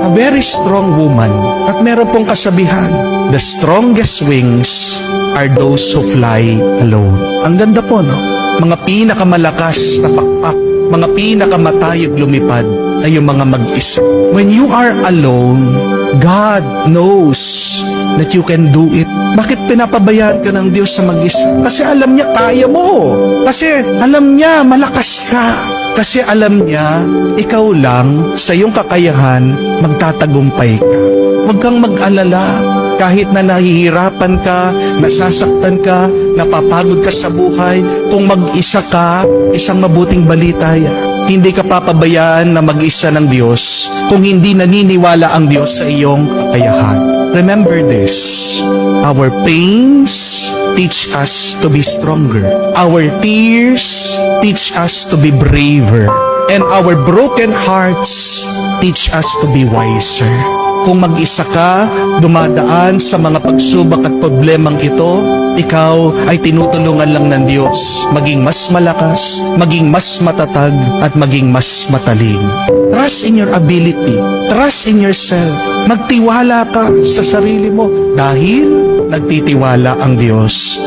a very strong woman. At meron pong kasabihan, the strongest wings are those who fly alone. Ang ganda po, no? Mga pinakamalakas na pakpak, mga pinakamatayog lumipad ay yung mga mag-isa. When you are alone, God knows that you can do it. Bakit pinapabayaan ka ng Diyos sa mag-isa? Kasi alam niya kaya mo. Kasi alam niya malakas ka. Kasi alam niya ikaw lang sa iyong kakayahan magtatagumpay ka. Huwag kang mag-alala. Kahit na nahihirapan ka, nasasaktan ka, napapagod ka sa buhay, kung mag-isa ka, isang mabuting balita yan. Hindi ka papabayaan na mag-isa ng Diyos kung hindi naniniwala ang Diyos sa iyong kakayahan. Remember this, our pains teach us to be stronger. Our tears teach us to be braver. And our broken hearts teach us to be wiser. Kung mag-isa ka, dumadaan sa mga pagsubok at problemang ito, ikaw ay tinutulungan lang ng Diyos maging mas malakas, maging mas matatag, at maging mas matalino. Trust in your ability. Trust in yourself. Magtiwala ka sa sarili mo dahil nagtitiwala ang Diyos.